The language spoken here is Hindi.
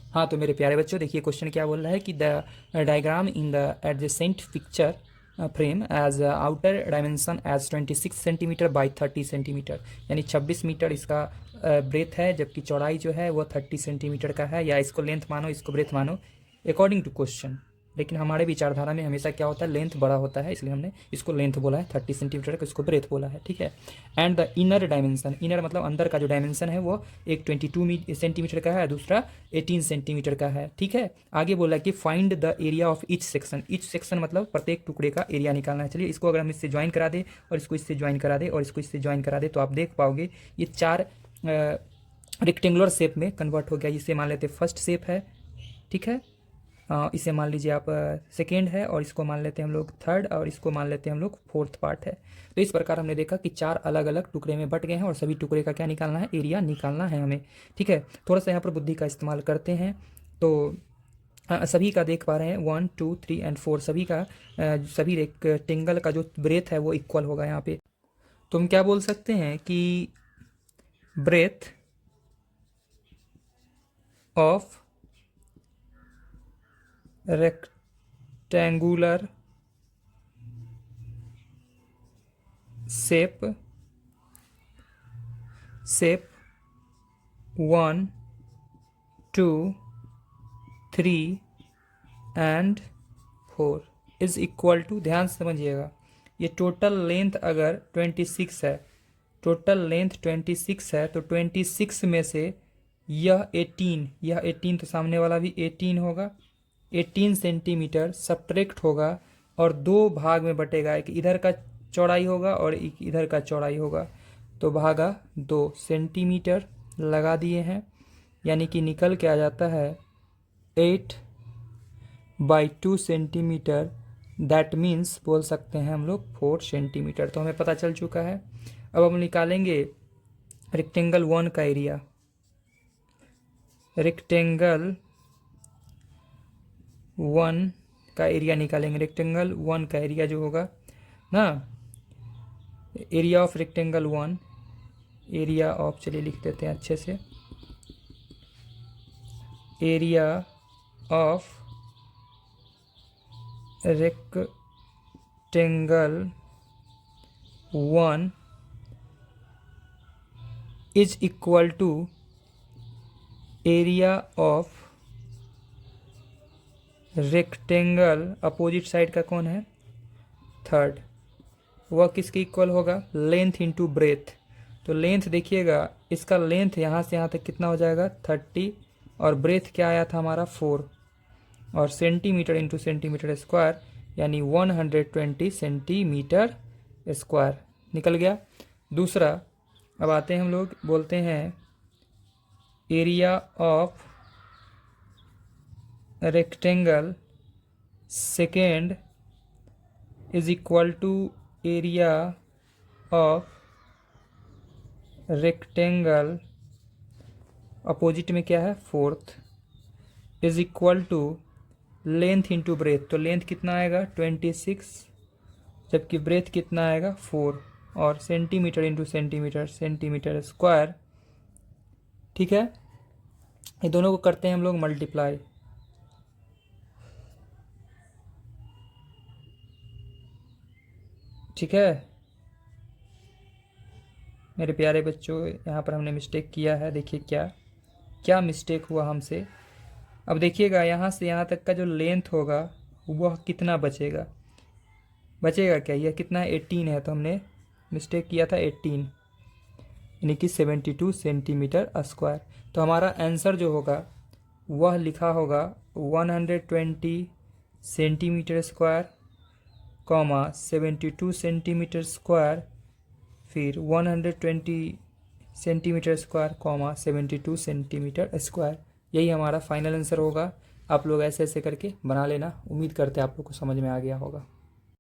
हाँ, तो मेरे प्यारे बच्चों देखिए क्वेश्चन क्या बोल रहा है कि the diagram in the adjacent picture frame as outer dimension as 26 centimetre by 30 centimetre, यानी 26 मीटर इसका ब्रेथ है, जबकि चौड़ाई जो है वो 30 सेंटीमीटर का है, या इसको लेंथ मानो इसको ब्रेथ मानो अकॉर्डिंग टू क्वेश्चन। लेकिन हमारे विचारधारा में हमेशा क्या होता है, लेंथ बड़ा होता है, इसलिए हमने इसको लेंथ बोला है 30 सेंटीमीटर का, इसको ब्रेथ बोला है, ठीक है। And the inner dimension, inner मतलब अंदर का जो डायमेंशन है वो एक 22 सेंटीमीटर का है, दूसरा 18 सेंटीमीटर का है, ठीक है। आगे बोला कि find the area of each section, each section मतलब प्रत्येक टुकड़े का एरिया निकालना है। चलिए इसको अगर हम इससे ज्वाइन करा दे और इसको इससे ज्वाइन करा दे और इसको इससे ज्वाइन करा दे तो आप देख पाओगे ये चार रेक्टेंगुलर शेप में कन्वर्ट हो गया। इसे मान लेते फर्स्ट शेप है, ठीक है। इसे मान लीजिए आप सेकेंड है, और इसको मान लेते हैं हम लोग थर्ड, और इसको मान लेते हैं हम लोग फोर्थ पार्ट है। तो इस प्रकार हमने देखा कि चार अलग अलग टुकड़े में बट गए हैं और सभी टुकड़े का क्या निकालना है, एरिया निकालना है हमें, ठीक है। थोड़ा सा यहाँ पर बुद्धि का इस्तेमाल करते हैं तो सभी का देख पा रहे हैं 1 2 3 एंड 4 सभी का सभी रेक्टेंगल का जो ब्रेथ है वो इक्वल होगा यहाँ पे। तो हम क्या बोल सकते हैं कि breadth of rectangular shape 1 2 3 and 4 is equal to, ध्यान से समझिएगा, ये टोटल लेंथ अगर 26 है, टोटल लेंथ 26 है, तो 26 में से यह 18 तो सामने वाला भी 18 होगा, 18 सेंटीमीटर सब्ट्रैक्ट होगा और दो भाग में बटेगा, एक इधर का चौड़ाई होगा और एक इधर का चौड़ाई होगा, तो भागा 2 सेंटीमीटर लगा दिए हैं, यानी कि निकल के आ जाता है 8/2 सेंटीमीटर, दैट मीन्स बोल सकते हैं हम लोग 4 सेंटीमीटर। तो हमें पता चल चुका है। अब हम निकालेंगे रेक्टेंगल 1 का एरिया। रेक्टेंगल 1 का एरिया निकालेंगे। रेक्टेंगल 1 का एरिया जो होगा ना, area of rectangle 1, area of, चलिए लिख देते हैं अच्छे से, area of rectangle 1 is equal to area of rectangle, opposite side का कौन है, थर्ड, वह किसके इक्वल होगा, लेंथ इंटू ब्रेथ। तो लेंथ देखिएगा, इसका लेंथ यहाँ से यहाँ तक कितना हो जाएगा 30, और ब्रेथ क्या आया था हमारा 4, और सेंटीमीटर इंटू सेंटीमीटर स्क्वायर यानी 120 सेंटीमीटर स्क्वायर निकल गया। दूसरा, अब आते हैं हम लोग बोलते हैं area of rectangle second is equal to area of rectangle, opposite में क्या है fourth, is equal to length into breadth. तो लेंथ कितना आएगा 26, जबकि ब्रेथ कितना आएगा 4, और centimetre into centimetre, centimetre square, ठीक है। ये दोनों को करते हैं हम लोग मल्टीप्लाई, ठीक है। मेरे प्यारे बच्चों, यहाँ पर हमने मिस्टेक किया है, देखिए क्या क्या मिस्टेक हुआ हमसे। अब देखिएगा यहाँ से यहाँ तक का जो लेंथ होगा वह कितना बचेगा, बचेगा क्या, यह कितना है 18 है, तो हमने मिस्टेक किया था 18, यानी कि 72 सेंटीमीटर स्क्वायर। तो हमारा आंसर जो होगा वह लिखा होगा 120 सेंटीमीटर स्क्वायर, 72 सेंटीमीटर स्क्वायर, फिर 120 सेंटीमीटर स्क्वायर, 72 सेंटीमीटर स्क्वायर। यही हमारा फाइनल आंसर होगा। आप लोग ऐसे ऐसे करके बना लेना। उम्मीद करते हैं आप लोग को समझ में आ गया होगा।